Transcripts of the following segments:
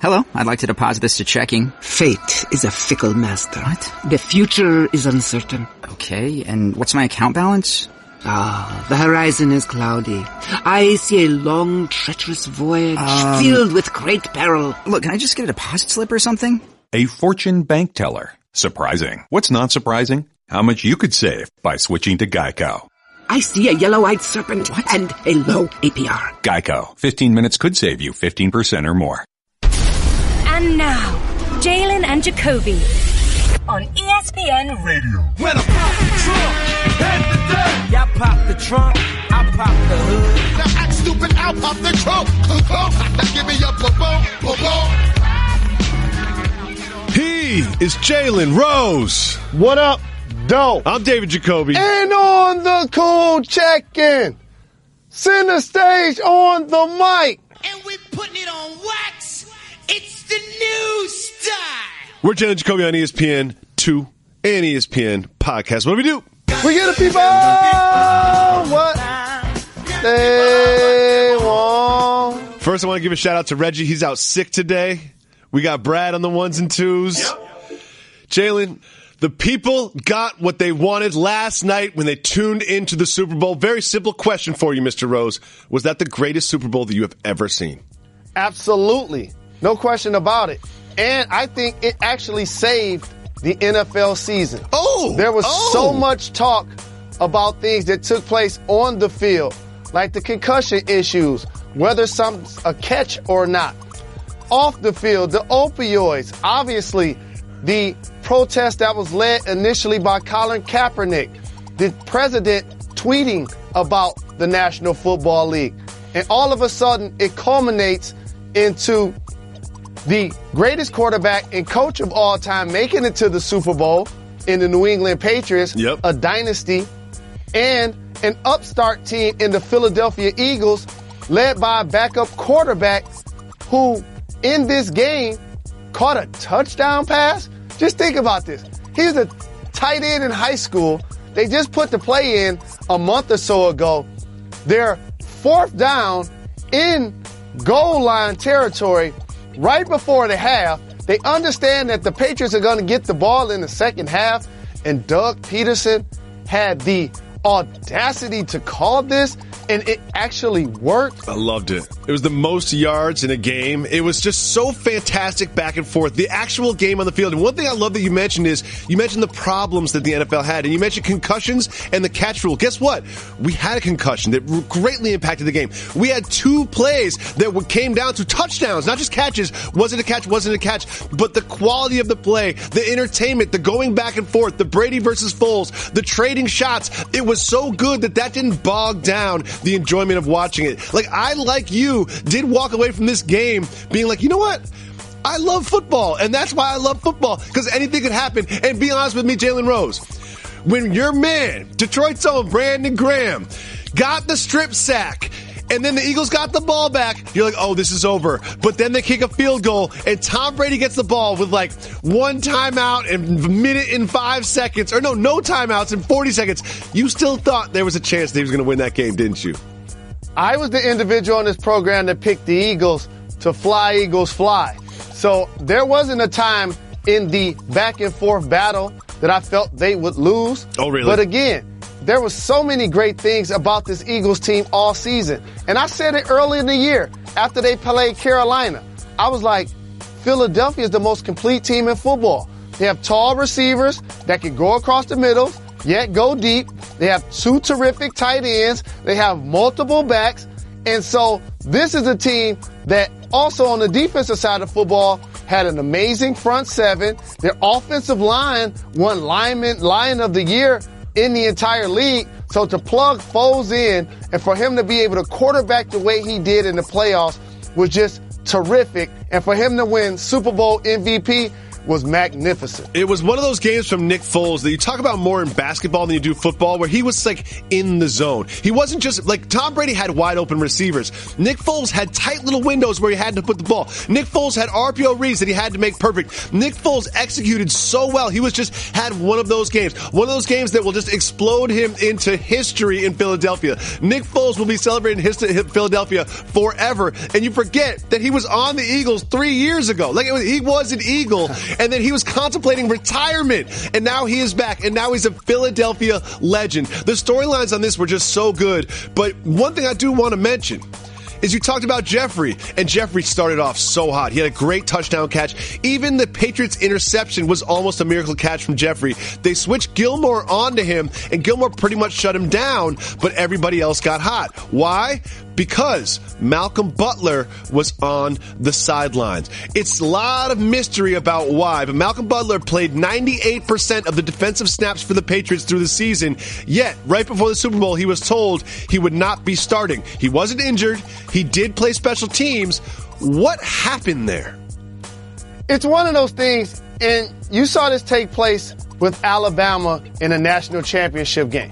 Hello, I'd like to deposit this to checking. Fate is a fickle master. What? The future is uncertain. Okay, and what's my account balance? The horizon is cloudy. I see a long, treacherous voyage filled with great peril. Look, can I just get a deposit slip or something? A Fortune bank teller. Surprising. What's not surprising? How much you could save by switching to Geico. I see a yellow-eyed serpent and a low APR. Geico. 15 minutes could save you 15% or more. And now, Jalen and Jacoby on ESPN Radio. When I pop the trunk, head the dirt. Y'all pop the trunk, I pop the hood. Now act stupid, I'll pop the trunk. Now give me your boom. He is Jalen Rose. What up, dope? I'm David Jacoby. And on the cool check-in, center stage on the mic. And we're putting it on wax. It's the new style. We're Jalen Jacoby on ESPN2 and ESPN Podcast. What do we do? We get the people what they want. First, I want to give a shout out to Reggie. He's out sick today. We got Brad on the ones and twos. Jalen, the people got what they wanted last night when they tuned into the Super Bowl. Very simple question for you, Mr. Rose. Was that the greatest Super Bowl that you have ever seen? Absolutely. No question about it. And I think it actually saved the NFL season. There was so much talk about things that took place on the field, like the concussion issues, whether some's a catch or not. Off the field, the opioids, obviously the protest that was led initially by Colin Kaepernick, the president tweeting about the National Football League. And all of a sudden, it culminates into the greatest quarterback and coach of all time making it to the Super Bowl in the New England Patriots, a dynasty, and an upstart team in the Philadelphia Eagles led by a backup quarterback who, in this game, caught a touchdown pass. Just think about this. He was a tight end in high school. They just put the play in a month or so ago. They're fourth down in goal line territory right before the half. They understand that the Patriots are going to get the ball in the second half, and Doug Peterson had the audacity to call this, and it actually worked. I loved it. It was the most yards in a game. It was just so fantastic back and forth. The actual game on the field. And one thing I love that you mentioned is you mentioned the problems that the NFL had, and you mentioned concussions and the catch rule. Guess what? We had a concussion that greatly impacted the game. We had two plays that came down to touchdowns, not just catches. Was it a catch? Wasn't it a catch? But the quality of the play, the entertainment, the going back and forth, the Brady versus Foles, the trading shots. It was so good that didn't bog down the enjoyment of watching it. Like, I, like you, did walk away from this game being like, you know what? I love football, and that's why I love football, because anything could happen. And be honest with me, Jalen Rose, when your man, Detroit's own Brandon Graham, got the strip sack, and then the Eagles got the ball back, you're like, oh, this is over. But then they kick a field goal, and Tom Brady gets the ball with like one timeout and a minute and 5 seconds. Or no timeouts in 40 seconds. You still thought there was a chance that he was going to win that game, didn't you? I was the individual on this program that picked the Eagles to fly, Eagles, fly. So there wasn't a time in the back and forth battle that I felt they would lose. Oh, really? But again, there were so many great things about this Eagles team all season. And I said it early in the year after they played Carolina. I was like, Philadelphia is the most complete team in football. They have tall receivers that can go across the middle, yet go deep. They have two terrific tight ends. They have multiple backs. And so this is a team that also on the defensive side of football had an amazing front seven. Their offensive line won Lion of the Year in the entire league. So to plug Foles in and for him to be able to quarterback the way he did in the playoffs was just terrific. And for him to win Super Bowl MVP was magnificent. It was one of those games from Nick Foles that you talk about more in basketball than you do football, where he was like in the zone. He wasn't just like Tom Brady had wide open receivers. Nick Foles had tight little windows where he had to put the ball. Nick Foles had RPO reads that he had to make perfect. Nick Foles executed so well. He was just had one of those games. One of those games that will just explode him into history in Philadelphia. Nick Foles will be celebrating Philadelphia forever. And you forget that he was on the Eagles 3 years ago. Like he was an Eagle. And then he was contemplating retirement. And now he is back. And now he's a Philadelphia legend. The storylines on this were just so good. But one thing I do want to mention is you talked about Jeffrey, and Jeffrey started off so hot. He had a great touchdown catch. Even the Patriots' interception was almost a miracle catch from Jeffrey. They switched Gilmore onto him, and Gilmore pretty much shut him down, but everybody else got hot. Why? Because Malcolm Butler was on the sidelines. It's a lot of mystery about why, but Malcolm Butler played 98% of the defensive snaps for the Patriots through the season, yet right before the Super Bowl, he was told he would not be starting. He wasn't injured. He did play special teams. What happened there? It's one of those things, and you saw this take place with Alabama in a national championship game,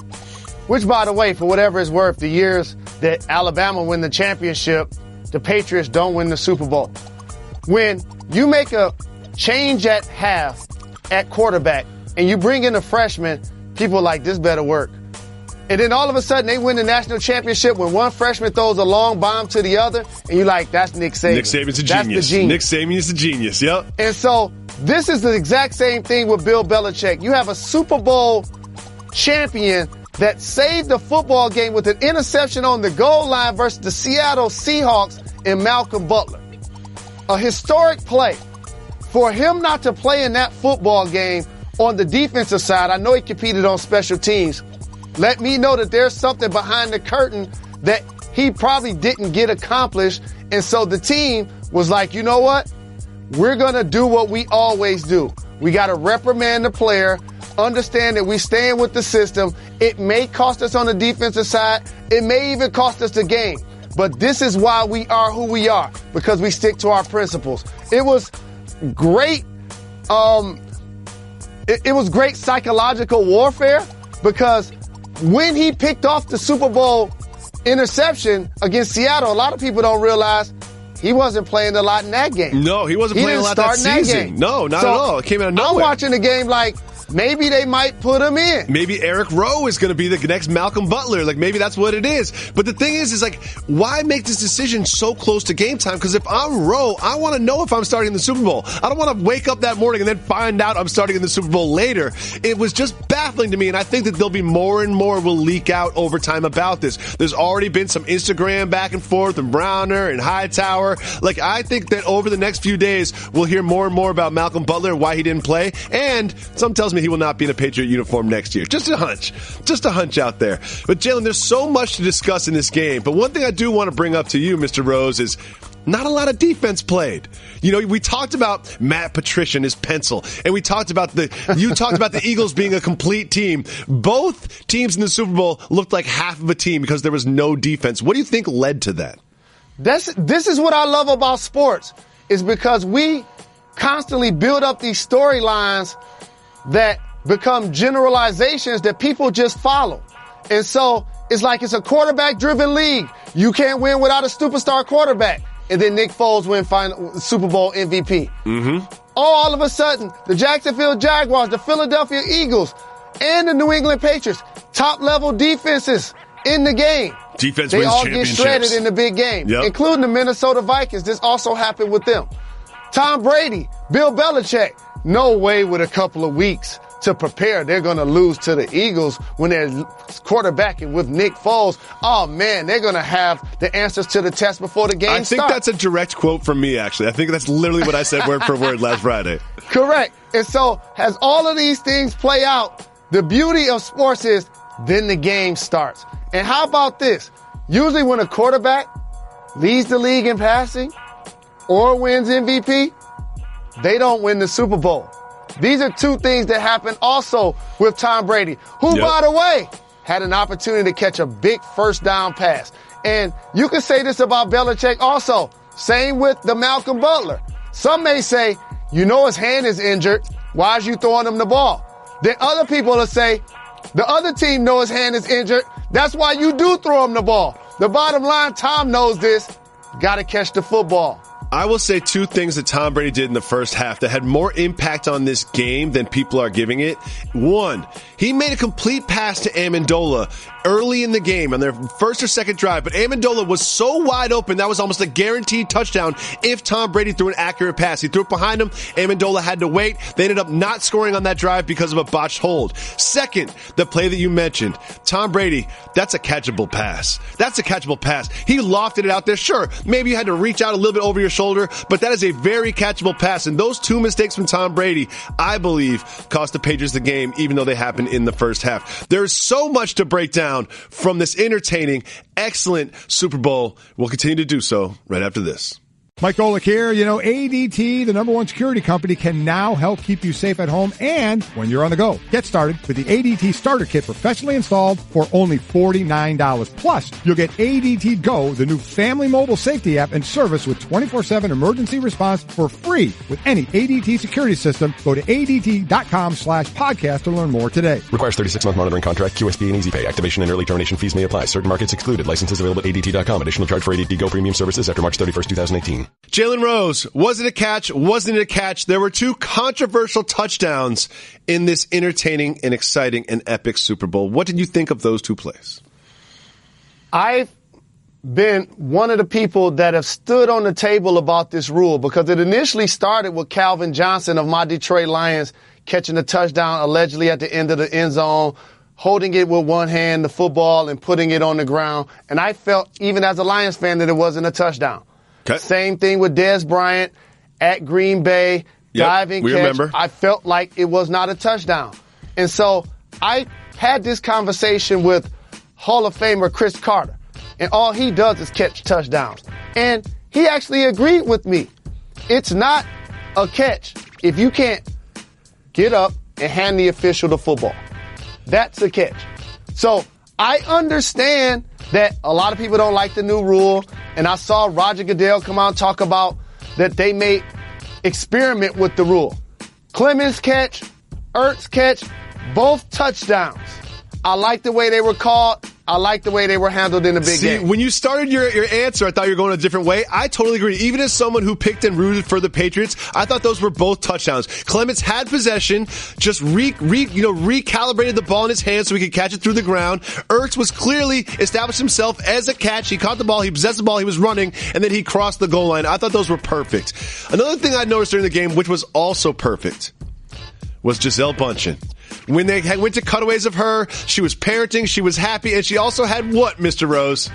which, by the way, for whatever it's worth, the years that Alabama win the championship, the Patriots don't win the Super Bowl. When you make a change at half at quarterback and you bring in a freshman, people are like, this better work. And then all of a sudden they win the national championship when one freshman throws a long bomb to the other, and you're like, that's Nick Saban. Nick Saban's a genius. That's the genius. Nick Saban is a genius, yep. And so this is the exact same thing with Bill Belichick. You have a Super Bowl champion that saved the football game with an interception on the goal line versus the Seattle Seahawks and Malcolm Butler. A historic play. For him not to play in that football game on the defensive side, I know he competed on special teams. Let me know that there's something behind the curtain that he probably didn't get accomplished. And so the team was like, you know what? We're going to do what we always do. We got to reprimand the player, understand that we stand with the system. It may cost us on the defensive side. It may even cost us the game. But this is why we are who we are, because we stick to our principles. It was great. It was great psychological warfare, because when he picked off the Super Bowl interception against Seattle, a lot of people don't realize he wasn't playing a lot in that game. No, he wasn't playing a lot that season. No, not at all. It came out of nowhere. I'm watching the game like, maybe they might put him in. Maybe Eric Rowe is going to be the next Malcolm Butler. Like, maybe that's what it is. But the thing is like, why make this decision so close to game time? Because if I'm Rowe, I want to know if I'm starting in the Super Bowl. I don't want to wake up that morning and then find out I'm starting in the Super Bowl later. It was just baffling to me, and I think that there'll be more and more will leak out over time about this. There's already been some Instagram back and forth and Browner and Hightower. Like, I think that over the next few days, we'll hear more and more about Malcolm Butler and why he didn't play. And some tells me he will not be in a Patriot uniform next year. Just a hunch out there. But Jalen, there's so much to discuss in this game. But one thing I do want to bring up to you, Mr. Rose, is not a lot of defense played. You know, we talked about Matt Patricia and his pencil, and you talked about the Eagles being a complete team. Both teams in the Super Bowl looked like half of a team because there was no defense. What do you think led to that? This is what I love about sports, is because we constantly build up these storylines that become generalizations that people just follow. And so it's like it's a quarterback-driven league. You can't win without a superstar quarterback. And then Nick Foles win Super Bowl MVP. Mm-hmm. All of a sudden, the Jacksonville Jaguars, the Philadelphia Eagles, and the New England Patriots, top-level defenses in the game. Defense they wins all championships. get shredded in the big game, including the Minnesota Vikings. This also happened with them. Tom Brady, Bill Belichick, no way with a couple of weeks to prepare. They're going to lose to the Eagles when they're quarterbacking with Nick Foles. Oh, man, they're going to have the answers to the test before the game starts. I think that's a direct quote from me, actually. I think that's literally what I said word for word last Friday. Correct. And so as all of these things play out, the beauty of sports is then the game starts. And how about this? Usually when a quarterback leads the league in passing or wins MVP, they don't win the Super Bowl. These are two things that happened also with Tom Brady, who, by the way, had an opportunity to catch a big first down pass. And you can say this about Belichick also. Same with the Malcolm Butler. Some may say, you know his hand is injured. Why is you throwing him the ball? Then other people will say, the other team knows his hand is injured. That's why you do throw him the ball. The bottom line, Tom knows this. Got to catch the football. I will say two things that Tom Brady did in the first half that had more impact on this game than people are giving it. One, he made a complete pass to Amendola early in the game on their first or second drive, but Amendola was so wide open that was almost a guaranteed touchdown if Tom Brady threw an accurate pass. He threw it behind him. Amendola had to wait. They ended up not scoring on that drive because of a botched hold. Second, the play that you mentioned, Tom Brady, that's a catchable pass. That's a catchable pass. He lofted it out there. Sure, maybe you had to reach out a little bit over your shoulder, but that is a very catchable pass. And those two mistakes from Tom Brady, I believe, cost the Patriots the game, even though they happened in the first half. There's so much to break down from this entertaining, excellent Super Bowl. We'll continue to do so right after this. Mike Golick here. You know, ADT, the #1 security company, can now help keep you safe at home and when you're on the go. Get started with the ADT Starter Kit professionally installed for only $49. Plus, you'll get ADT Go, the new family mobile safety app and service with 24/7 emergency response for free with any ADT security system. Go to ADT.com/podcast to learn more today. Requires 36-month monitoring contract, QSP and EasyPay. Activation and early termination fees may apply. Certain markets excluded. Licenses available at ADT.com. Additional charge for ADT Go premium services after March 31st, 2018. Jalen Rose, was it a catch? Wasn't it a catch? There were two controversial touchdowns in this entertaining and exciting and epic Super Bowl. What did you think of those two plays? I've been one of the people that have stood on the table about this rule because it initially started with Calvin Johnson of my Detroit Lions catching a touchdown allegedly at the end of the end zone, holding it with one hand, the football, and putting it on the ground. And I felt, even as a Lions fan, that it wasn't a touchdown. Okay. Same thing with Dez Bryant at Green Bay, diving catch. Remember. I felt like it was not a touchdown. And so I had this conversation with Hall of Famer Chris Carter, and all he does is catch touchdowns. And he actually agreed with me. It's not a catch if you can't get up and hand the official the football. That's a catch. So I understand that a lot of people don't like the new rule, and I saw Roger Goodell come out and talk about that they may experiment with the rule. Clemens catch, Ertz catch, both touchdowns. I like the way they were called. I like the way they were handled in the big game. When you started your answer, I thought you were going a different way. I totally agree. Even as someone who picked and rooted for the Patriots, I thought those were both touchdowns. Clemens had possession, just recalibrated the ball in his hand so he could catch it through the ground. Ertz was clearly established himself as a catch. He caught the ball, he possessed the ball, he was running, and then he crossed the goal line. I thought those were perfect. Another thing I noticed during the game, which was also perfect, was Gisele Bündchen. When they went to cutaways of her, she was parenting, she was happy, and she also had what, Mr. Rose?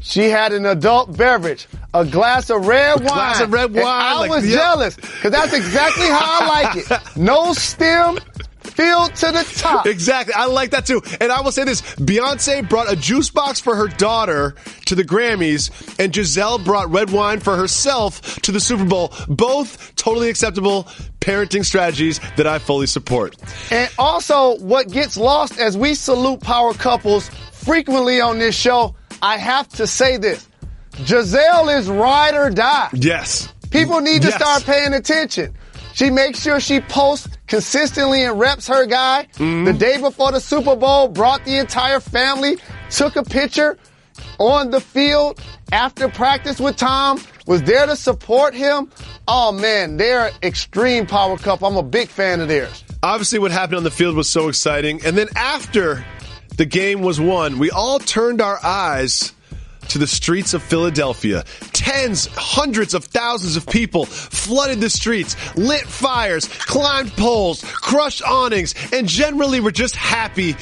She had an adult beverage, a glass of red wine. Glass of red wine. And I was jealous, because that's exactly how I like it. No stem, filled to the top. Exactly. I like that too. And I will say this, Beyonce brought a juice box for her daughter to the Grammys, and Gisele brought red wine for herself to the Super Bowl. Both totally acceptable parenting strategies that I fully support. And also, what gets lost as we salute power couples frequently on this show, I have to say this. Gisele is ride or die. Yes. People need to start paying attention. She makes sure she posts consistently and reps her guy. The day before the Super Bowl, brought the entire family, took a picture on the field after practice with Tom, was there to support him. Oh, man, they're an extreme power couple. I'm a big fan of theirs. Obviously, what happened on the field was so exciting. And then after the game was won, we all turned our eyes to the streets of Philadelphia. Tens, hundreds of thousands of people flooded the streets, lit fires, climbed poles, crushed awnings, and generally were just happy.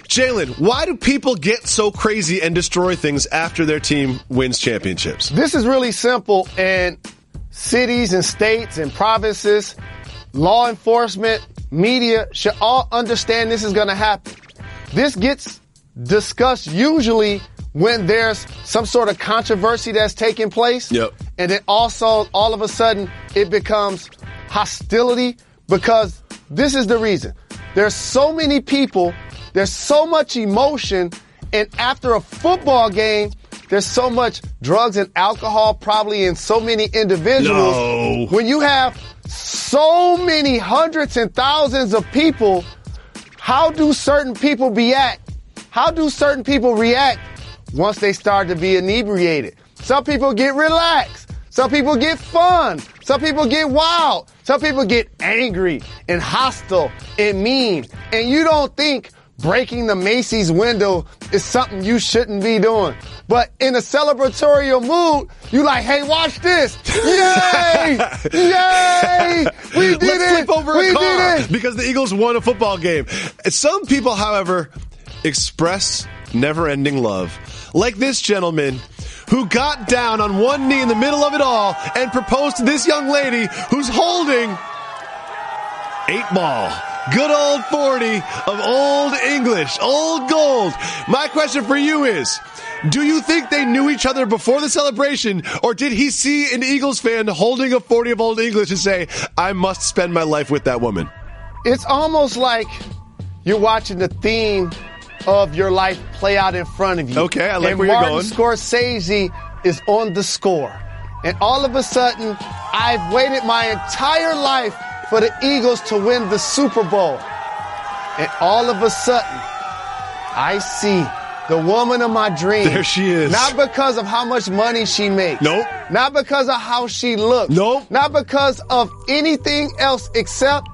Jalen, why do people get so crazy and destroy things after their team wins championships? This is really simple, and cities and states and provinces, law enforcement, media should all understand this is going to happen. This gets discussed usually when there's some sort of controversy that's taking place. Yep. And then also, all of a sudden, it becomes hostility, because this is the reason. There's so many people, there's so much emotion, and after a football game, there's so much drugs and alcohol probably in so many individuals. No. When you have so many hundreds and thousands of people, how do certain people react? How do certain people react once they start to be inebriated? Some people get relaxed. Some people get fun. Some people get wild. Some people get angry and hostile and mean. And you don't think breaking the Macy's window is something you shouldn't be doing. But in a celebratory mood, you like, hey, watch this. Yay! Yay! We did Let's it! flip over We a car did it! because the Eagles won a football game. Some people, however, express never-ending love. Like this gentleman who got down on one knee in the middle of it all and proposed to this young lady who's holding 8-ball. Good old 40 of Old English, Old Gold. My question for you is, do you think they knew each other before the celebration, or did he see an Eagles fan holding a 40 of Old English and say, I must spend my life with that woman? It's almost like you're watching the theme of your life play out in front of you. Okay, I like and where you're Martin going. Scorsese is on the score. And all of a sudden, I've waited my entire life for the Eagles to win the Super Bowl. And all of a sudden, I see the woman of my dreams. There she is. Not because of how much money she makes. Nope. Not because of how she looks. Nope. Not because of anything else except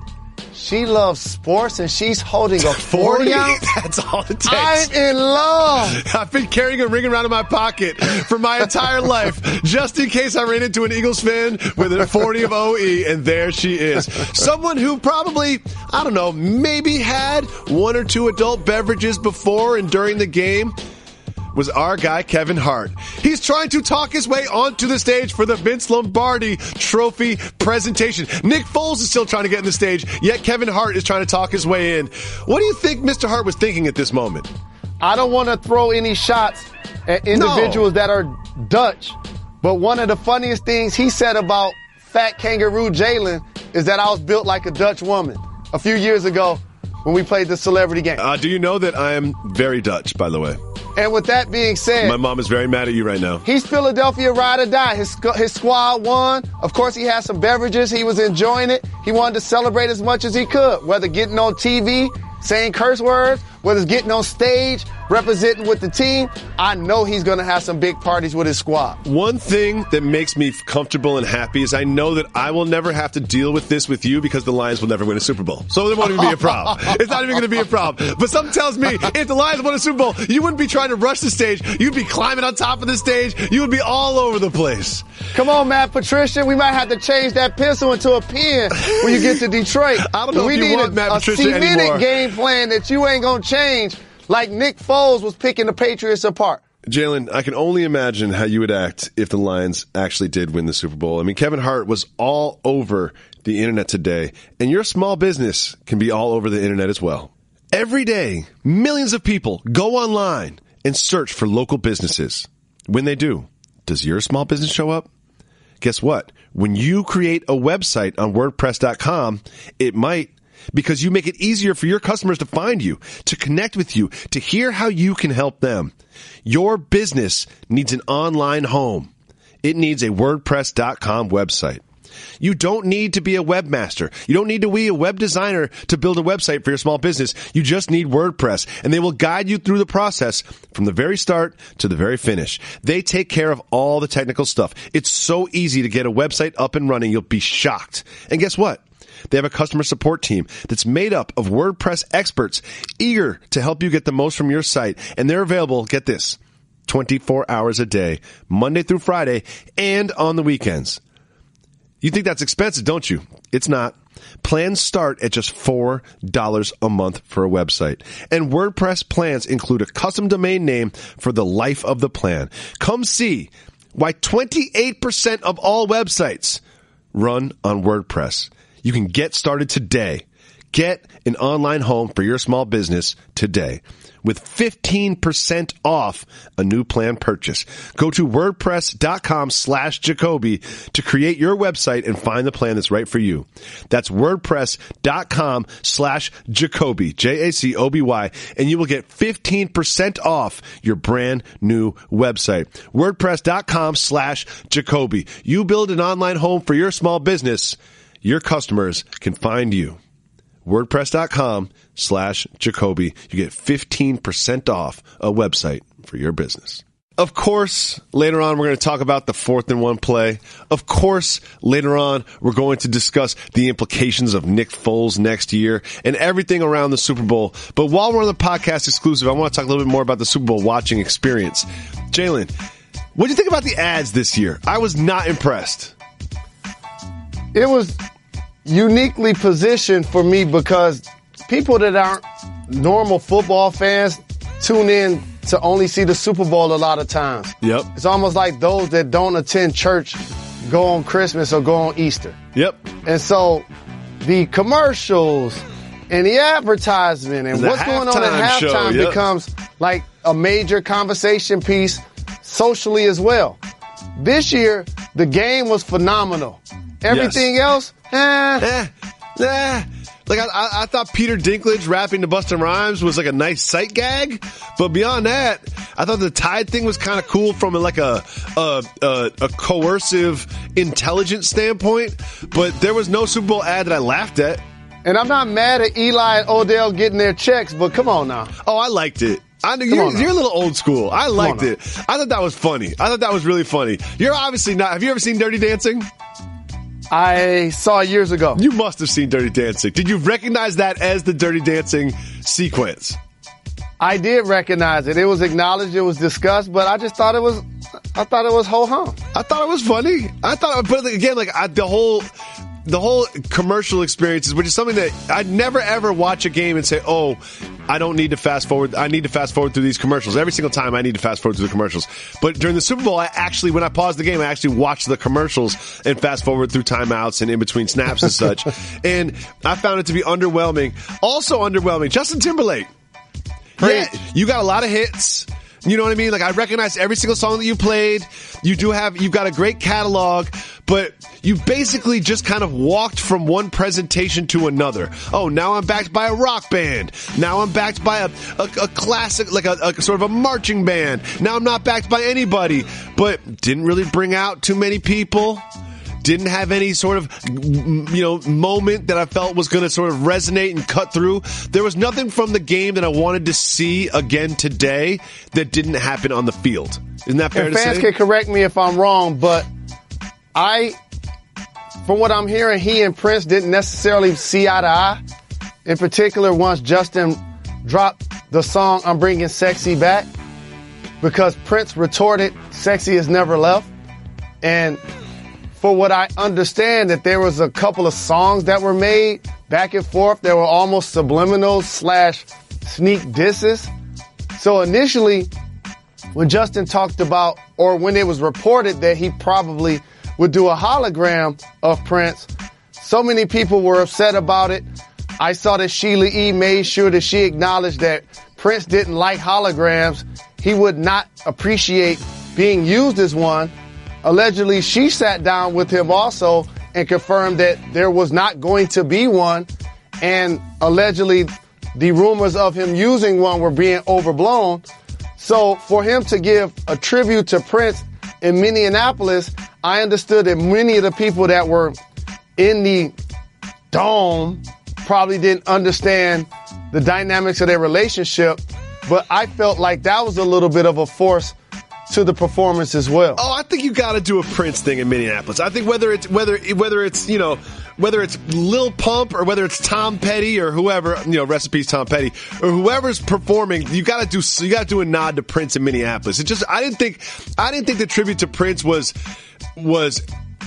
she loves sports and she's holding a 40 ounce. That's all it takes. I'm in love. I've been carrying a ring around in my pocket for my entire life, just in case I ran into an Eagles fan with a 40 of OE, and there she is. Someone who probably, I don't know, maybe had one or two adult beverages before and during the game was our guy, Kevin Hart. He's trying to talk his way onto the stage for the Vince Lombardi Trophy presentation. Nick Foles is still trying to get in the stage, yet Kevin Hart is trying to talk his way in. What do you think Mr. Hart was thinking at this moment? I don't want to throw any shots at individuals that are Dutch, but one of the funniest things he said about fat kangaroo Jalen is that I was built like a Dutch woman a few years ago when we played the celebrity game. Do you know that I am very Dutch, by the way? And with that being said, my mom is very mad at you right now. He's Philadelphia ride or die. His squad won. Of course, he had some beverages. He was enjoying it. He wanted to celebrate as much as he could, whether getting on TV, saying curse words, whether it's getting on stage, representing with the team. I know he's going to have some big parties with his squad. One thing that makes me comfortable and happy is I know that I will never have to deal with this with you because the Lions will never win a Super Bowl. So it won't even be a problem. It's not even going to be a problem. But something tells me if the Lions won a Super Bowl, you wouldn't be trying to rush the stage. You'd be climbing on top of the stage. You would be all over the place. Come on, Matt Patricia. We might have to change that pencil into a pen when you get to Detroit. I don't know if you want Matt Patricia anymore. We need a cemented game plan that you ain't going to change, like Nick Foles was picking the Patriots apart. Jalen, I can only imagine how you would act if the Lions actually did win the Super Bowl. I mean, Kevin Hart was all over the internet today, and your small business can be all over the internet as well. Every day, millions of people go online and search for local businesses. When they do, does your small business show up? Guess what? When you create a website on WordPress.com, it might, because you make it easier for your customers to find you, to connect with you, to hear how you can help them. Your business needs an online home. It needs a WordPress.com website. You don't need to be a webmaster. You don't need to be a web designer to build a website for your small business. You just need WordPress, and they will guide you through the process from the very start to the very finish. They take care of all the technical stuff. It's so easy to get a website up and running. You'll be shocked. And guess what? They have a customer support team that's made up of WordPress experts eager to help you get the most from your site. And they're available, get this, 24 hours a day, Monday through Friday, and on the weekends. You think that's expensive, don't you? It's not. Plans start at just $4 a month for a website. And WordPress plans include a custom domain name for the life of the plan. Come see why 28% of all websites run on WordPress. You can get started today. Get an online home for your small business today with 15% off a new plan purchase. Go to WordPress.com/Jacoby to create your website and find the plan that's right for you. That's WordPress.com/Jacoby, Jacoby, and you will get 15% off your brand new website. WordPress.com/Jacoby. You build an online home for your small business, your customers can find you. WordPress.com/Jacoby. You get 15% off a website for your business. Of course, later on, we're going to talk about the 4th and 1 play. Of course, later on, we're going to discuss the implications of Nick Foles next year and everything around the Super Bowl. But while we're on the podcast exclusive, I want to talk a little bit more about the Super Bowl watching experience. Jalen, what do you think about the ads this year? I was not impressed. It was uniquely positioned for me because people that aren't normal football fans tune in to only see the Super Bowl a lot of times. Yep. It's almost like those that don't attend church go on Christmas or go on Easter. Yep. And so the commercials and the advertisement and what's going on at halftime becomes like a major conversation piece socially as well. This year, the game was phenomenal. Everything else, Like I thought Peter Dinklage rapping to Busta Rhymes was like a nice sight gag, but beyond that, I thought the Tide thing was kind of cool from like a coercive, intelligent standpoint. But there was no Super Bowl ad that I laughed at. And I'm not mad at Eli and Odell getting their checks, but come on now. Oh, I liked it. You're a little old school. I liked it. I thought that was funny. I thought that was really funny. You're obviously not. Have you ever seen Dirty Dancing? I saw it years ago. You must have seen Dirty Dancing. Did you recognize that as the Dirty Dancing sequence? I did recognize it. It was acknowledged. It was discussed, but I just thought it was ho-hum. I thought it was funny. But again, like the whole commercial experiences, which is something that I'd never ever watch a game and say, oh, I don't need to fast forward. I need to fast forward through these commercials. Every single time I need to fast forward through the commercials. But during the Super Bowl, when I paused the game, I actually watched the commercials and fast forward through timeouts and in between snaps and such. And I found it to be underwhelming. Also underwhelming, Justin Timberlake. Yeah, you got a lot of hits. You know what I mean? Like, I recognize every single song that you played. You've got a great catalog, but you basically just kind of walked from one presentation to another. Oh, now I'm backed by a rock band. Now I'm backed by a classic, like a sort of a marching band. Now I'm not backed by anybody, but didn't really bring out too many people. Didn't have any sort of, moment that I felt was going to sort of resonate and cut through. There was nothing from the game that I wanted to see again today that didn't happen on the field. Isn't that fair to say? Fans can correct me if I'm wrong, but from what I'm hearing, he and Prince didn't necessarily see eye to eye. In particular, once Justin dropped the song, I'm Bringing Sexy Back, because Prince retorted, Sexy Has Never Left. And for what I understand, that there was a couple of songs that were made back and forth that were almost subliminals / sneak disses. So initially, when Justin talked about, or when it was reported that he probably would do a hologram of Prince, so many people were upset about it. I saw that Sheila E. made sure that she acknowledged that Prince didn't like holograms. He would not appreciate being used as one. Allegedly, she sat down with him also and confirmed that there was not going to be one. And allegedly, the rumors of him using one were being overblown. So for him to give a tribute to Prince in Minneapolis, I understood that many of the people that were in the dome probably didn't understand the dynamics of their relationship. But I felt like that was a little bit of a force to the performance as well. Oh, I think you got to do a Prince thing in Minneapolis. I think whether it's Lil Pump or whether it's Tom Petty or whoever, rest in peace Tom Petty, or whoever's performing, you got to do a nod to Prince in Minneapolis. I didn't think the tribute to Prince was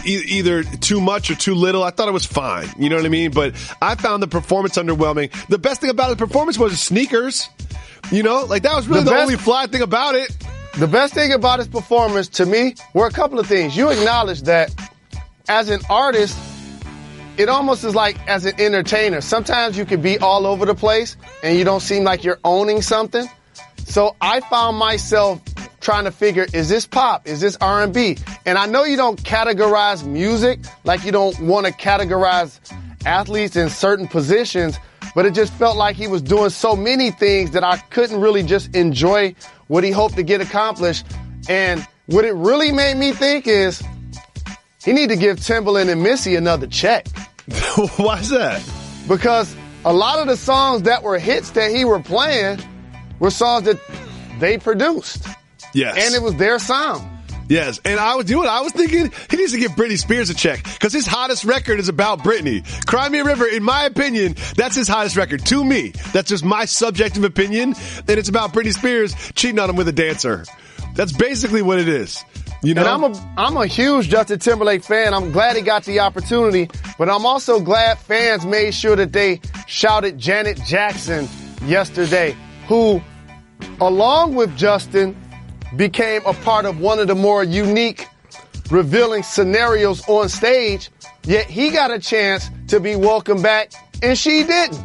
either too much or too little. I thought it was fine. You know what I mean? But I found the performance underwhelming. The best thing about the performance was his sneakers. That was really the only fly thing about it. The best thing about his performance to me were a couple of things. You acknowledge that as an artist, it almost is like as an entertainer. Sometimes you can be all over the place and you don't seem like you're owning something. So I found myself trying to figure, is this pop? Is this R&B? And I know you don't categorize music like you don't want to categorize athletes in certain positions, but it just felt like he was doing so many things that I couldn't really just enjoy what he hoped to get accomplished. And what it really made me think is he need to give Timbaland and Missy another check. Why is that? Because a lot of the songs that were hits that he were playing were songs that they produced. Yes. And it was their sound. Yes, and I was thinking he needs to give Britney Spears a check because his hottest record is about Britney. Cry Me a River, in my opinion, that's his hottest record. To me, that's just my subjective opinion, and it's about Britney Spears cheating on him with a dancer. That's basically what it is. You know? And I'm a huge Justin Timberlake fan. I'm glad he got the opportunity, but I'm also glad fans made sure that they shouted Janet Jackson yesterday, who, along with Justin, became a part of one of the more unique, revealing scenarios on stage, yet he got a chance to be welcomed back, and she didn't.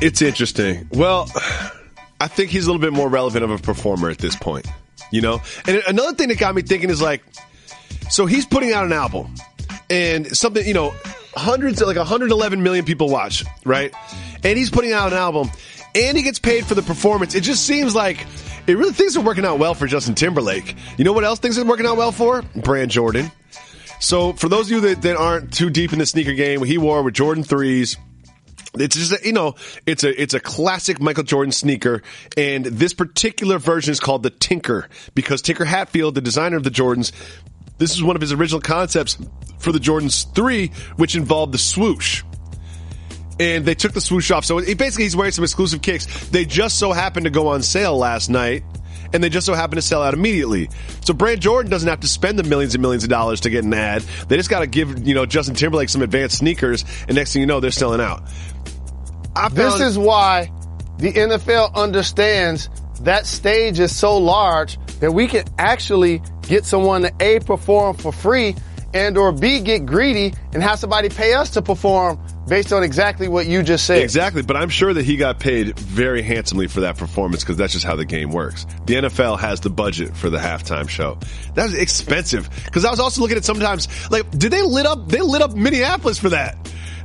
It's interesting. Well, I think he's a little bit more relevant of a performer at this point, you know? And another thing that got me thinking is like, so he's putting out an album, and something, you know, hundreds, like 111 million people watch, right? And he's putting out an album, and he gets paid for the performance. It just seems like things are working out well for Justin Timberlake. You know what else things are working out well for? Brand Jordan. So for those of you that aren't too deep in the sneaker game, he wore with Jordan 3s. It's just, you know, it's a classic Michael Jordan sneaker, and this particular version is called the Tinker because Tinker Hatfield, the designer of the Jordans, this is one of his original concepts for the Jordans 3, which involved the swoosh. And they took the swoosh off. So he's wearing some exclusive kicks. They just so happened to go on sale last night, and they just so happened to sell out immediately. So Brand Jordan doesn't have to spend the millions and millions of dollars to get an ad. They just got to give, you know, Justin Timberlake some advanced sneakers, and next thing you know, they're selling out. This is why the NFL understands that stage is so large that we can actually get someone to A, perform for free, and or B, get greedy and have somebody pay us to perform based on exactly what you just said. Exactly, but I'm sure that he got paid very handsomely for that performance because that's just how the game works. The NFL has the budget for the halftime show. That was expensive because I was also looking at sometimes, like, they lit up Minneapolis for that.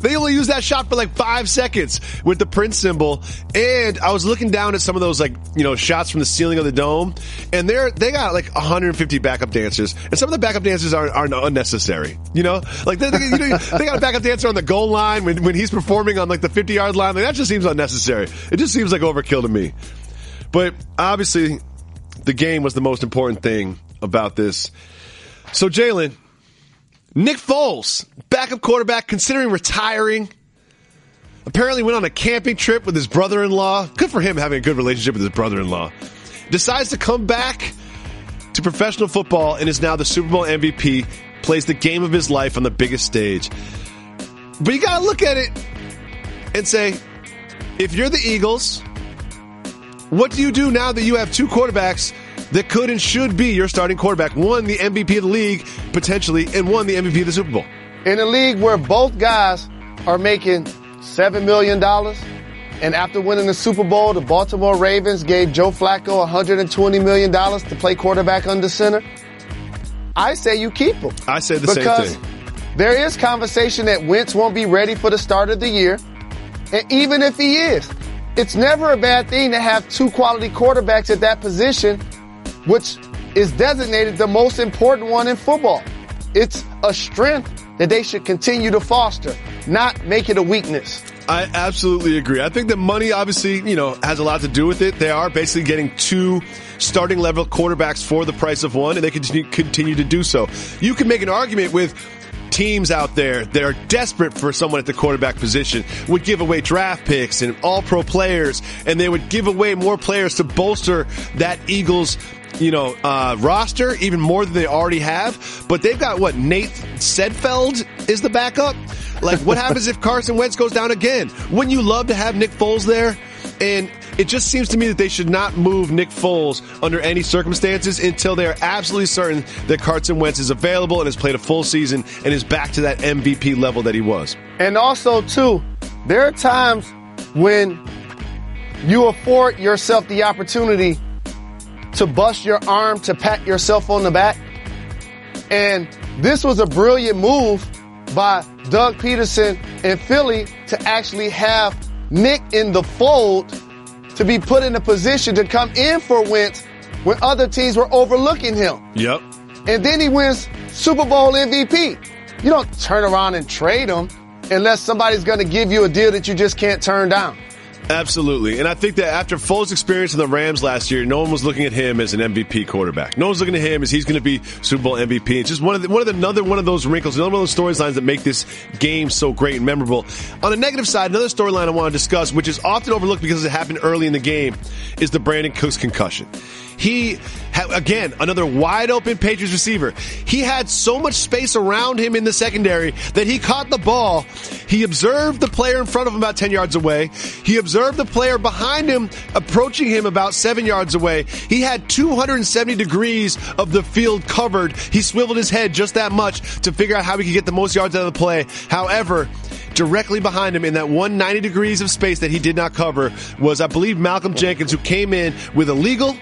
They only used that shot for like 5 seconds with the Prince symbol. And I was looking down at some of those, like, you know, shots from the ceiling of the dome, and they got like 150 backup dancers, and some of the backup dancers are unnecessary. You know, like they got a backup dancer on the goal line when he's performing on like the 50-yard line. Like, that just seems unnecessary. It just seems like overkill to me. But obviously, the game was the most important thing about this. So Jalen, Nick Foles, backup quarterback, considering retiring. Apparently went on a camping trip with his brother-in-law. Good for him having a good relationship with his brother-in-law. Decides to come back to professional football and is now the Super Bowl MVP. Plays the game of his life on the biggest stage. But you gotta look at it and say, if you're the Eagles, what do you do now that you have two quarterbacks that could and should be your starting quarterback? One, the MVP of the league, potentially, and one, the MVP of the Super Bowl. In a league where both guys are making $7 million, and after winning the Super Bowl, the Baltimore Ravens gave Joe Flacco $120 million to play quarterback under center, I say you keep him. I say the same thing. Because there is conversation that Wentz won't be ready for the start of the year, and even if he is, it's never a bad thing to have two quality quarterbacks at that position, which is designated the most important one in football. It's a strength that they should continue to foster, not make it a weakness. I absolutely agree. I think that money obviously, has a lot to do with it. They are basically getting two starting level quarterbacks for the price of one, and they continue to do so. You can make an argument with teams out there that are desperate for someone at the quarterback position, would give away draft picks and all-pro players, and they would give away more players to bolster that Eagles roster even more than they already have. But they've got Nate Sedfeld is the backup. Like, what happens if Carson Wentz goes down again? Wouldn't you love to have Nick Foles there? And It just seems to me that they should not move Nick Foles under any circumstances until they are absolutely certain that Carson Wentz is available and has played a full season and is back to that MVP level that he was. And also, too, there are times when you afford yourself the opportunity to bust your arm, to pat yourself on the back. And this was a brilliant move by Doug Peterson and Philly to actually have Nick in the fold to be put in a position to come in for Wentz when other teams were overlooking him. Yep. And then he wins Super Bowl MVP. You don't turn around and trade him unless somebody's going to give you a deal that you just can't turn down. Absolutely. And I think that after Foles' experience in the Rams last year, no one was looking at him as an MVP quarterback. No one's looking at him as he's going to be Super Bowl MVP. It's just another one of those wrinkles, another one of those storylines that make this game so great and memorable. On the negative side, another storyline I want to discuss, which is often overlooked because it happened early in the game, is the Brandon Cooks concussion. He had, again, another wide open Patriots receiver. He had so much space around him in the secondary that he caught the ball. He observed the player in front of him about 10 yards away. He observed the player behind him approaching him about 7 yards away. He had 270 degrees of the field covered. He swiveled his head just that much to figure out how he could get the most yards out of the play. However, directly behind him in that 190 degrees of space that he did not cover was, I believe, Malcolm Jenkins, who came in with a legal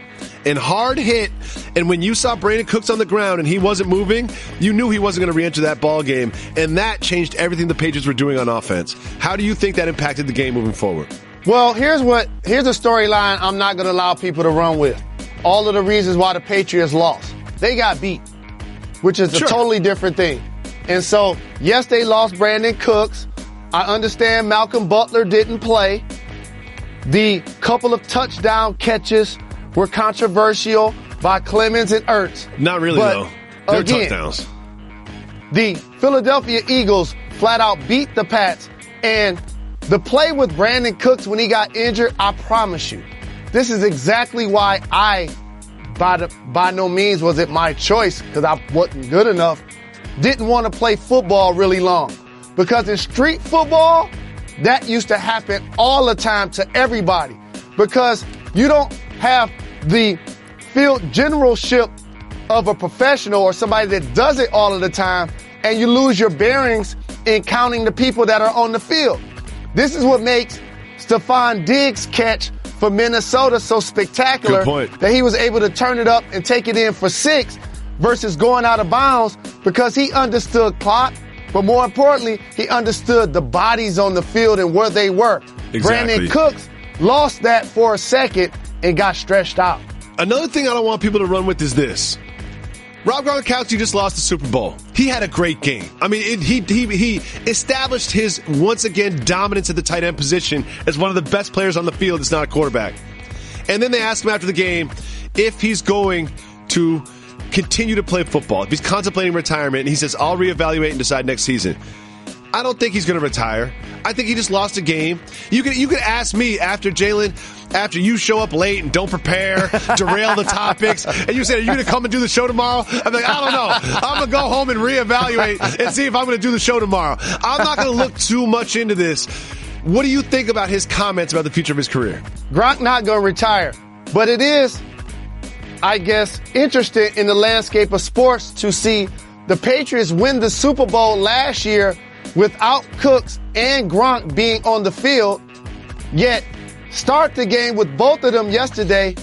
and hard hit. And when you saw Brandon Cooks on the ground and he wasn't moving, you knew he wasn't going to re-enter that ball game. And that changed everything the Patriots were doing on offense. How do you think that impacted the game moving forward? Well, here's a storyline I'm not going to allow people to run with. All of the reasons why the Patriots lost. They got beat, which is a totally different thing. And so, yes, they lost Brandon Cooks. I understand Malcolm Butler didn't play. The couple of touchdown catches were controversial by Clemens and Ertz. Not really, though. They're touchdowns. The Philadelphia Eagles flat out beat the Pats. And the play with Brandon Cooks when he got injured, I promise you, this is exactly why by no means was it my choice, because I wasn't good enough, didn't want to play football really long. Because in street football, that used to happen all the time to everybody. Because you don't have the field generalship of a professional or somebody that does it all of the time, and you lose your bearings in counting the people that are on the field. This is what makes Stephon Diggs' catch for Minnesota so spectacular that he was able to turn it up and take it in for 6 versus going out of bounds, because he understood clock, but more importantly, he understood the bodies on the field and where they were. Exactly. Brandon Cooks lost that for a second and got stretched out. Another thing I don't want people to run with is this. Rob Gronkowski just lost the Super Bowl. He had a great game. I mean, he established his, once again, dominance at the tight end position as one of the best players on the field that's not a quarterback. And then they asked him after the game if he's going to continue to play football, if he's contemplating retirement, and he says, I'll reevaluate and decide next season. I don't think he's going to retire. I think he just lost a game. You could ask me after Jalen, after you show up late and don't prepare, derail the topics, and you say, are you going to come and do the show tomorrow? I'm like, I don't know. I'm going to go home and reevaluate and see if I'm going to do the show tomorrow. I'm not going to look too much into this. What do you think about his comments about the future of his career? Gronk not going to retire, but it is, I guess, interesting in the landscape of sports to see the Patriots win the Super Bowl last year without Cooks and Gronk being on the field, yet start the game with both of them yesterday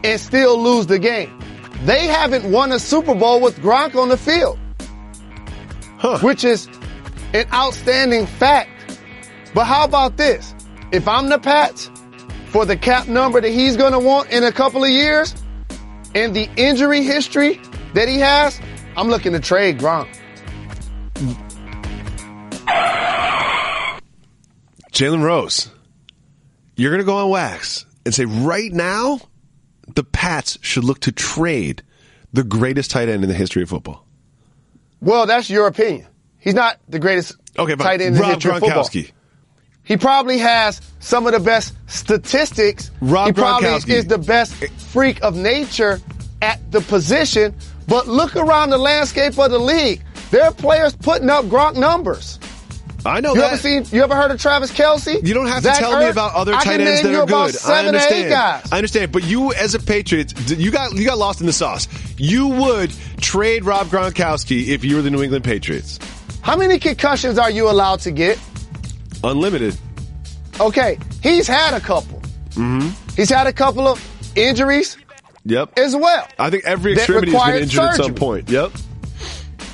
and still lose the game. They haven't won a Super Bowl with Gronk on the field, which is an outstanding fact. But how about this? If I'm the Pats, for the cap number that he's going to want in a couple of years and the injury history that he has, I'm looking to trade Gronk. Jalen Rose, you're going to go on wax and say right now the Pats should look to trade the greatest tight end in the history of football. Well, that's your opinion. He's not the greatest tight end in the history of football. He probably has some of the best statistics. He probably is the best freak of nature at the position. But look around the landscape of the league. There are players putting up Gronk numbers. I know you that. You ever heard of Travis Kelce? You don't have Zach to tell Ertz? me about other tight ends that are about good. 7 or 8 guys. I understand. But you, as a Patriots, you got lost in the sauce. You would trade Rob Gronkowski if you were the New England Patriots. How many concussions are you allowed to get? Unlimited. Okay, he's had a couple. Mm-hmm. He's had a couple of injuries. Yep. As well. I think every extremity has been injured at some point. Yep.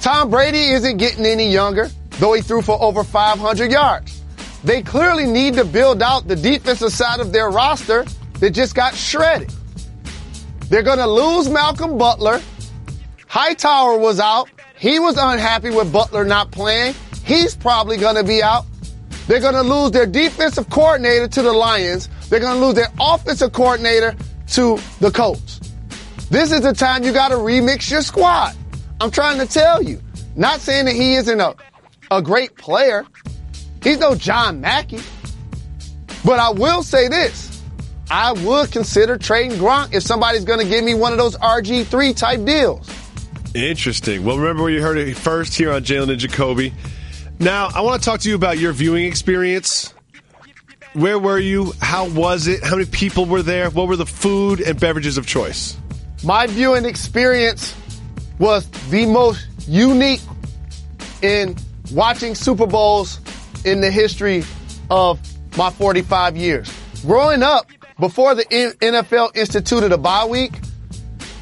Tom Brady isn't getting any younger, though he threw for over 500 yards. They clearly need to build out the defensive side of their roster that just got shredded. They're going to lose Malcolm Butler. Hightower was out. He was unhappy with Butler not playing. He's probably going to be out. They're going to lose their defensive coordinator to the Lions. They're going to lose their offensive coordinator to the Colts. This is the time you got to remix your squad. I'm trying to tell you. Not saying that he isn't a great player. He's no John Mackey. But I will say this. I would consider trading Gronk if somebody's going to give me one of those RG3 type deals. Interesting. Well, remember where you heard it first here on Jalen and Jacoby. Now, I want to talk to you about your viewing experience. Where were you? How was it? How many people were there? What were the food and beverages of choice? My viewing experience was the most unique in watching Super Bowls in the history of my 45 years. Growing up, before the NFL instituted a bye week,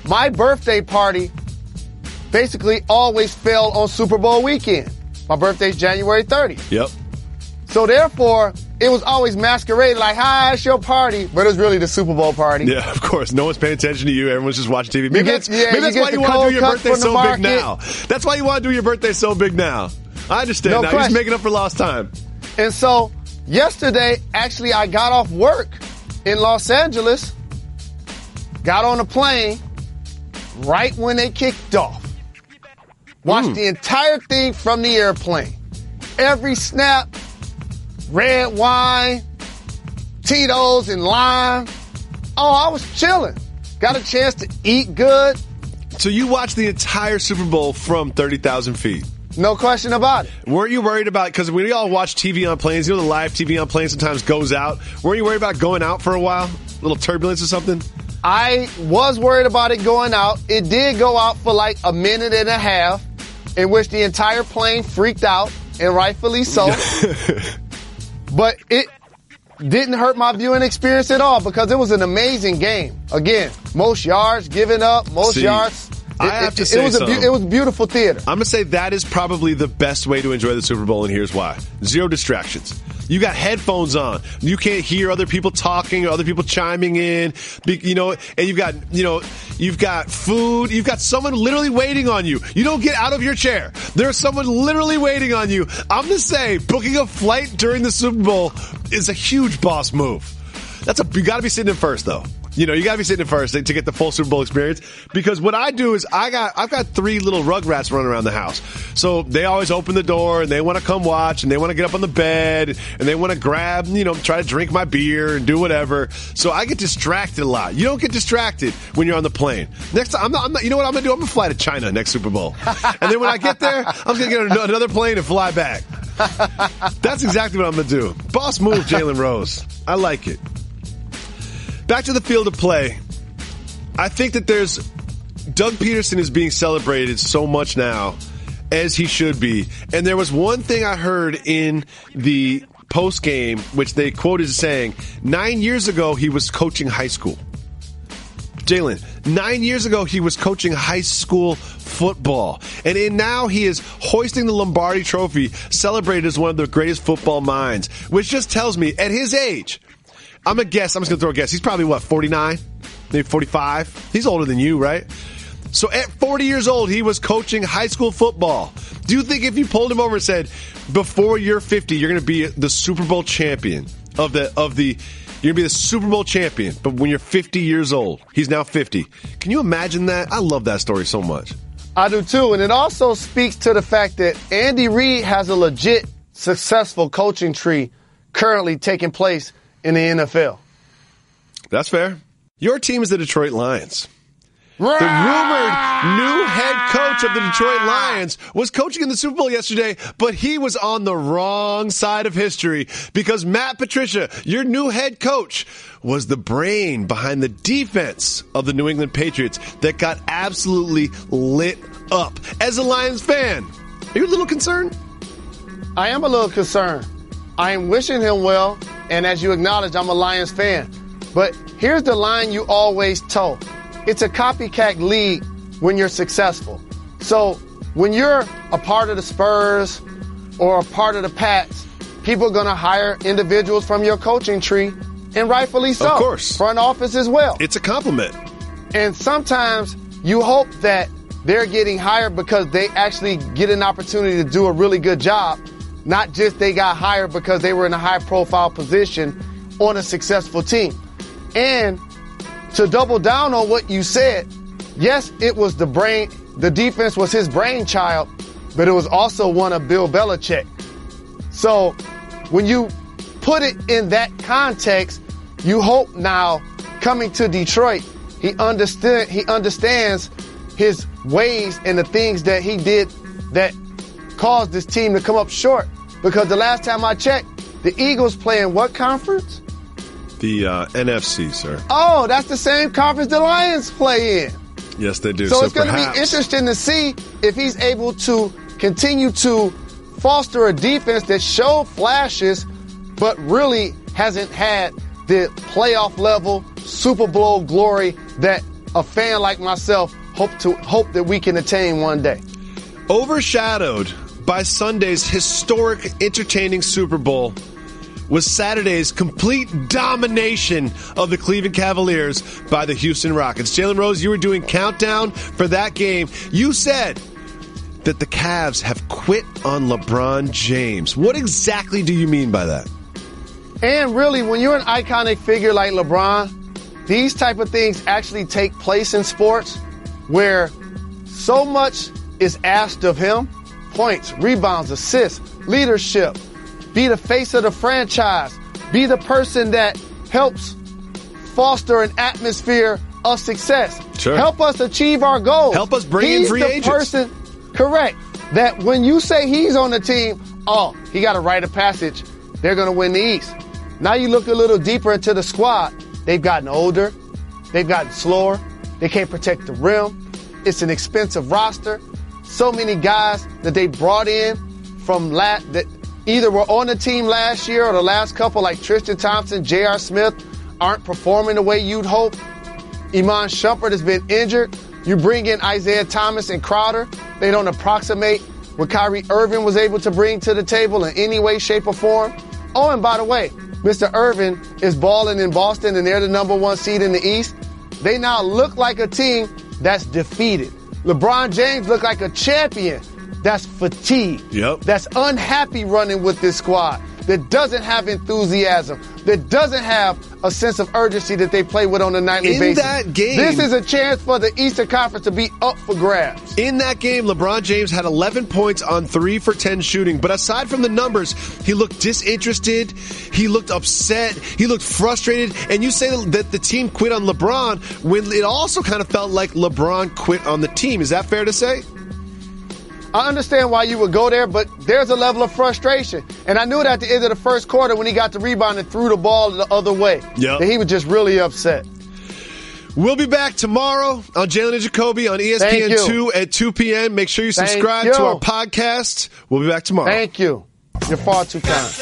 my birthday party basically always fell on Super Bowl weekend. My birthday's January 30th. Yep. So therefore, it was always masqueraded like, hi, it's your party, but it was really the Super Bowl party. Yeah, of course. No one's paying attention to you. Everyone's just watching TV. Maybe that's why you want to do your birthday so big now. That's why you want to do your birthday so big now. I understand now. You're just making up for lost time. And so yesterday, actually, I got off work in Los Angeles, got on a plane right when they kicked off. Watched the entire thing from the airplane. Every snap, red wine, Tito's and lime. Oh, I was chilling. Got a chance to eat good. So you watched the entire Super Bowl from 30,000 feet? No question about it. Weren't you worried about, because we all watch TV on planes, you know the live TV on planes sometimes goes out. Weren't you worried about going out for a while? A little turbulence or something? I was worried about it going out. It did go out for like a minute and a half, in which the entire plane freaked out, and rightfully so. But it didn't hurt my viewing experience at all because it was an amazing game. Again, most yards given up, most yards. I have to say it was beautiful theater. I'm going to say that is probably the best way to enjoy the Super Bowl, and here's why. Zero distractions. You got headphones on. You can't hear other people talking or other people chiming in, you know, and you've got food. You've got someone literally waiting on you. You don't get out of your chair. There's someone literally waiting on you. I'm going to say booking a flight during the Super Bowl is a huge boss move. You got to be sitting in first, though. You know, you got to be sitting in first to get the full Super Bowl experience. Because what I do is I've got 3 little rugrats running around the house. So they always open the door and they want to come watch and they want to get up on the bed and they want to grab, try to drink my beer and do whatever. So I get distracted a lot. You don't get distracted when you're on the plane. Next time, I'm not, you know what I'm going to do? I'm going to fly to China next Super Bowl. And then when I get there, I'm going to get another plane and fly back. That's exactly what I'm going to do. Boss move, Jalen Rose. I like it. Back to the field of play. I think that Doug Peterson is being celebrated so much now, as he should be. And there was one thing I heard in the post game, which they quoted as saying, 9 years ago he was coaching high school. Jalen, 9 years ago he was coaching high school football. And now he is hoisting the Lombardi Trophy, celebrated as one of the greatest football minds, which just tells me, at his age, I'm just going to throw a guess. He's probably, 49? Maybe 45? He's older than you, right? So at 40 years old, he was coaching high school football. Do you think if you pulled him over and said, before you're 50, you're going to be the Super Bowl champion you're going to be the Super Bowl champion, but when you're 50 years old, he's now 50. Can you imagine that? I love that story so much. I do too, and it also speaks to the fact that Andy Reid has a legit successful coaching tree currently taking place in the NFL. That's fair. Your team is the Detroit Lions. The rumored new head coach of the Detroit Lions was coaching in the Super Bowl yesterday, but he was on the wrong side of history because Matt Patricia, your new head coach, was the brain behind the defense of the New England Patriots that got absolutely lit up. As a Lions fan, are you a little concerned? I am a little concerned. I am wishing him well, and as you acknowledge, I'm a Lions fan. But here's the line you always told. It's a copycat league when you're successful. So when you're a part of the Spurs or a part of the Pats, people are going to hire individuals from your coaching tree, and rightfully so. Of course. Front office as well. It's a compliment. And sometimes you hope that they're getting hired because they actually get an opportunity to do a really good job, not just they got hired because they were in a high-profile position on a successful team. And to double down on what you said, yes, it was the defense was his brainchild, but it was also one of Bill Belichick. So when you put it in that context, you hope now coming to Detroit, he understands his ways and the things that he did that caused this team to come up short. Because the last time I checked, the Eagles play in what conference? The NFC, sir. Oh, that's the same conference the Lions play in. Yes, they do. So it's going to be interesting to see if he's able to continue to foster a defense that showed flashes, but really hasn't had the playoff level Super Bowl glory that a fan like myself hope that we can attain one day. Overshadowed by Sunday's historic, entertaining Super Bowl was Saturday's complete domination of the Cleveland Cavaliers by the Houston Rockets. Jalen Rose, you were doing countdown for that game. You said that the Cavs have quit on LeBron James. What exactly do you mean by that? And really, when you're an iconic figure like LeBron, these type of things actually take place in sports where so much is asked of him. Points, rebounds, assists, leadership. Be the face of the franchise. Be the person that helps foster an atmosphere of success. Sure. Help us achieve our goals. Help us bring in free agents. He's the person, correct, that when you say he's on the team, oh, he got a rite of passage. They're going to win the East. Now you look a little deeper into the squad. They've gotten older. They've gotten slower. They can't protect the rim. It's an expensive roster. So many guys that they brought in from that either were on the team last year or the last couple, like Tristan Thompson, J.R. Smith, aren't performing the way you'd hope. Iman Shumpert has been injured. You bring in Isaiah Thomas and Crowder. They don't approximate what Kyrie Irving was able to bring to the table in any way, shape, or form. Oh, and by the way, Mr. Irving is balling in Boston, and they're the number one seed in the East. They now look like a team that's defeated. LeBron James look like a champion that's fatigued, that's unhappy running with this squad, that doesn't have enthusiasm, that doesn't have a sense of urgency that they play with on a nightly basis. In that game, this is a chance for the Eastern Conference to be up for grabs. In that game, LeBron James had 11 points on 3 for 10 shooting. But aside from the numbers, he looked disinterested. He looked upset. He looked frustrated. And you say that the team quit on LeBron when it also kind of felt like LeBron quit on the team. Is that fair to say? I understand why you would go there, but there's a level of frustration. And I knew it at the end of the first quarter when he got the rebound and threw the ball the other way. That he was just really upset. We'll be back tomorrow on Jalen and Jacoby on ESPN2 at 2 p.m. Make sure you subscribe to our podcast. We'll be back tomorrow. Thank you. You're far too kind.